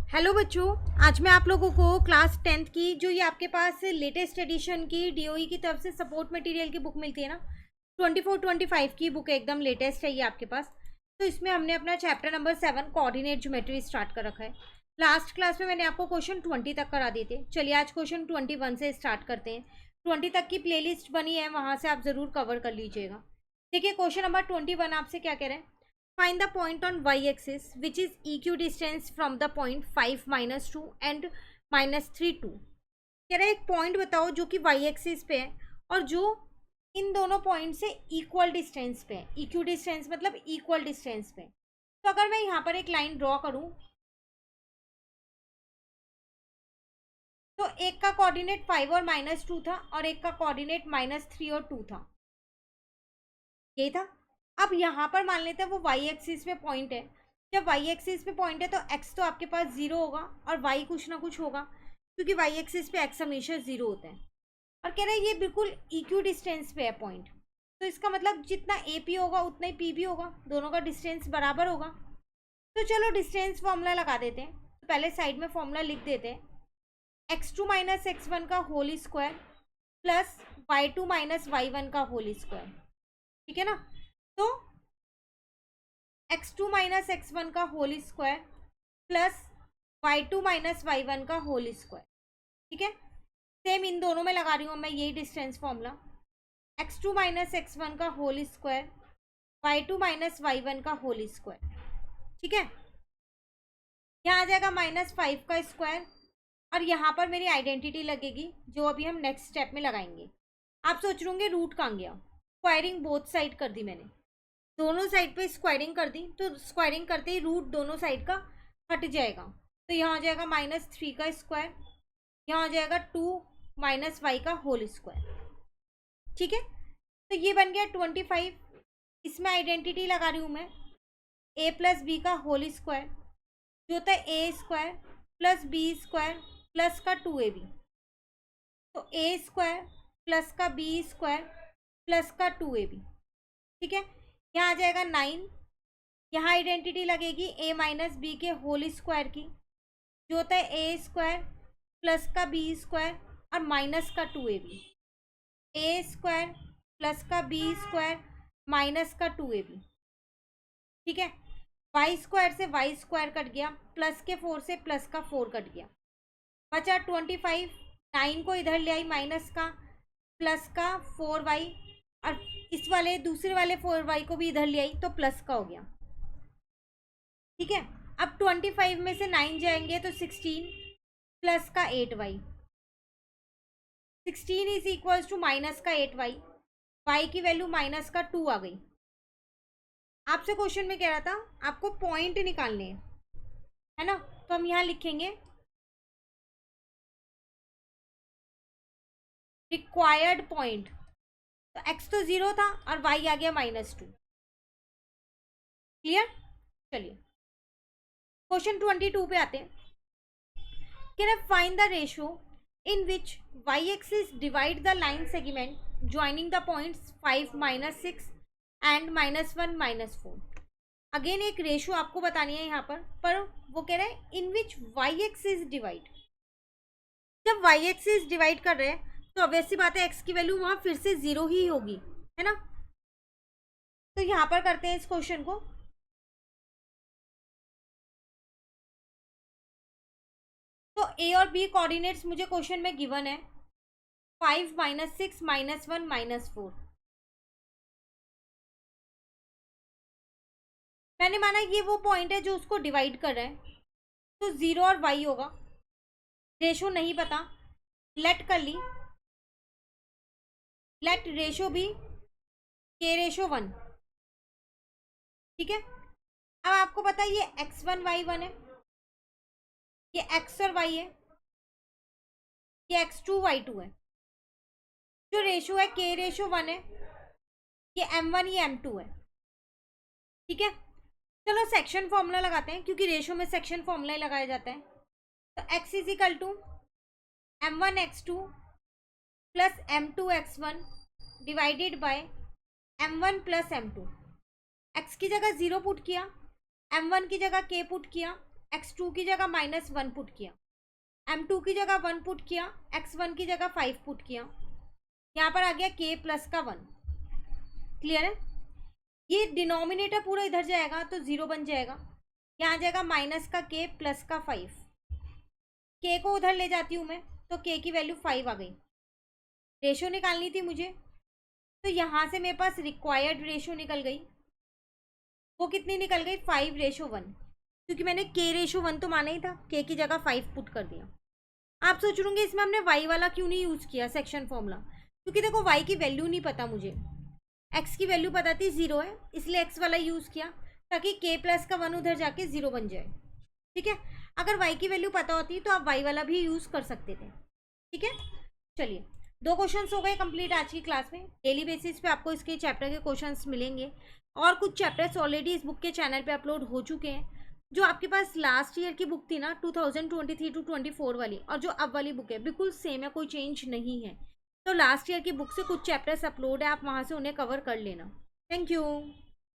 Hello बच्चों, आज मैं आप लोगों को क्लास 10th की जो ये आपके पास लेटेस्ट एडिशन की डीओई की तरफ से सपोर्ट मटेरियल की बुक मिलती है ना, 24-25 की बुक है, एकदम लेटेस्ट है ये आपके पास। तो इसमें हमने अपना chapter number 7 coordinate geometry start कर रखा है। लास्ट क्लास में मैंने आपको क्वेश्चन 20 तक करा दिए थे। चलिए आज क्वेश्चन 21 से स्टार्ट करते हैं। 20 तक की प्ले बनी है, वहाँ से आप ज़रूर कवर कर लीजिएगा। देखिए क्वेश्चन नंबर 21 आपसे क्या कह रहे हैं। Find the point on y-axis which is equidistant from the point 5 minus 2 and minus 3 2। कह रहा है एक पॉइंट बताओ जो कि y-axis पे है और जो इन दोनों पॉइंट से इक्वल डिस्टेंस पे है। इक्विडिस्टेंस मतलब इक्वल डिस्टेंस पे। तो अगर मैं यहाँ पर एक लाइन ड्रॉ करूँ तो एक का कोऑर्डिनेट 5 और -2 था और एक का कोऑर्डिनेट -3 और 2 था, ये था। अब यहाँ पर मान लेते हैं वो y एक्सिस पे पॉइंट है। जब y एक्सिस पे पॉइंट है तो x तो आपके पास 0 होगा और y कुछ ना कुछ होगा, क्योंकि y एक्सिस पे x हमेशा 0 होता है। और कह रहे हैं ये बिल्कुल इक्वी डिस्टेंस पे है पॉइंट, तो इसका मतलब जितना AP होगा उतना ही P भी होगा, दोनों का डिस्टेंस बराबर होगा। तो चलो डिस्टेंस फॉर्मूला लगा देते हैं। तो पहले साइड में फॉर्मूला लिख देते हैं, x2 माइनस x1 का whole square plus y2 minus y1 का होल स्क्वायर, ठीक है ना। तो x2 माइनस x1 का whole square plus y2 minus y1 का होल स्क्वायर, ठीक है। सेम इन दोनों में लगा रही हूँ मैं यही distance formula, x2 minus x1 का whole square y2 minus y1 का होल स्क्वायर, ठीक है। यहाँ आ जाएगा -5 का स्क्वायर और यहाँ पर मेरी आइडेंटिटी लगेगी जो अभी हम नेक्स्ट स्टेप में लगाएंगे। आप सोच रहे होंगे रूट कहाँ गया। स्क्वायरिंग बोथ साइड कर दी मैंने, दोनों साइड पे स्क्वायरिंग कर दी, तो स्क्वायरिंग करते ही रूट दोनों साइड का हट जाएगा। तो यहाँ आ जाएगा -3 का स्क्वायर, यहाँ आ जाएगा 2 माइनस वाई का होल स्क्वायर, ठीक है। तो ये बन गया 25। इसमें आइडेंटिटी लगा रही हूँ मैं, a प्लस बी का होल स्क्वायर जो होता है A square plus B square plus का 2ab। तो ए स्क्वायर प्लस का बी स्क्वायर प्लस का 2ab, ठीक है। यहाँ आ जाएगा 9। यहाँ आइडेंटिटी लगेगी a माइनस बी के होल स्क्वायर की जो होता है ए स्क्वायर प्लस का बी स्क्वायर और माइनस का 2ab। ए स्क्वायर प्लस का बी स्क्वायर माइनस का 2ab, ठीक है। वाई स्क्वायर से वाई स्क्वायर कट गया, प्लस के 4 से प्लस का 4 कट गया, बचा 25। 9 को इधर ले आई माइनस का, प्लस का 4y और इस वाले दूसरे वाले 4y को भी इधर ले आई तो प्लस का हो गया, ठीक है। अब 25 में से 9 जाएंगे तो 16 प्लस का 8y, 16 is equals to minus का 8y, y की वैल्यू माइनस का 2 आ गई। आपसे क्वेश्चन में कह रहा था आपको पॉइंट निकालने हैं, है ना। तो हम यहाँ लिखेंगे रिक्वायर्ड पॉइंट। तो x तो 0 था और y आ गया -2। क्लियर। चलिए क्वेश्चन 22 पे आते हैं। Can I find the ratio in which y axis divide the line segment joining the points 5 -6 and -1 -4। Again एक रेशियो आपको बतानी है यहाँ पर वो कह रहा है इन विच y एक्सिस डिवाइड। जब y एक्सिस डिवाइड कर रहे हैं तो ऑब्वियस सी बात है x की वैल्यू वहां फिर से 0 ही होगी, है ना। तो यहाँ पर करते हैं इस क्वेश्चन को। तो a और b कोऑर्डिनेट्स मुझे क्वेश्चन में गिवन है 5 -6 -1 -4। मैंने माना ये वो पॉइंट है जो उसको डिवाइड कर रहे हैं, तो 0 और y होगा। रेशो नहीं पता, लेट कर ली, लेट रेशो भी k/1, ठीक है। अब आपको पता है ये x1 y1 है, ये x और y है, ये x2 y2 है। जो रेशो है k/1 है, ये m1 ये m2 है, ठीक है। चलो सेक्शन फॉर्मूला लगाते हैं क्योंकि रेशो में सेक्शन फॉर्मूला ही लगाया जाता है। तो x is equal to m1 x2 plus m2 x1 divided by m1 plus m2। x की जगह 0 पुट किया, m1 की जगह k पुट किया, x2 की जगह -1 पुट किया, m2 की जगह 1 पुट किया, x1 की जगह 5 पुट किया, यहाँ पर आ गया k प्लस का 1। क्लियर है? ये डिनोमिनेटर पूरा इधर जाएगा तो 0 बन जाएगा, यहाँ जाएगा माइनस का k प्लस का 5, k को उधर ले जाती हूँ मैं तो k की वैल्यू 5 आ गई। रेशो निकालनी थी मुझे, तो यहाँ से मेरे पास रिक्वायर्ड रेशो निकल गई। वो कितनी निकल गई? 5:1, क्योंकि मैंने k रेशो 1 तो माना ही था, k की जगह 5 पुट कर दिया। आप सोच रहे इसमें हमने y वाला क्यों नहीं यूज़ किया सेक्शन फॉर्मूला, क्योंकि देखो y की वैल्यू नहीं पता मुझे, x की वैल्यू पता थी 0 है, इसलिए x वाला यूज़ किया ताकि k प्लस का 1 उधर जाके 0 बन जाए। ठीक है, अगर y की वैल्यू पता होती तो आप y वाला भी यूज़ कर सकते थे। ठीक है, चलिए 2 क्वेश्चंस हो गए कंप्लीट आज की क्लास में। डेली बेसिस पे आपको इसके चैप्टर के क्वेश्चंस मिलेंगे, और कुछ चैप्टर्स ऑलरेडी इस बुक के चैनल पे अपलोड हो चुके हैं। जो आपके पास लास्ट ईयर की बुक थी ना 2023 to 24 वाली, और जो अब वाली बुक है बिल्कुल सेम है, कोई चेंज नहीं है। तो लास्ट ईयर की बुक से कुछ चैप्टर्स अपलोड है, आप वहाँ से उन्हें कवर कर लेना। Thank you.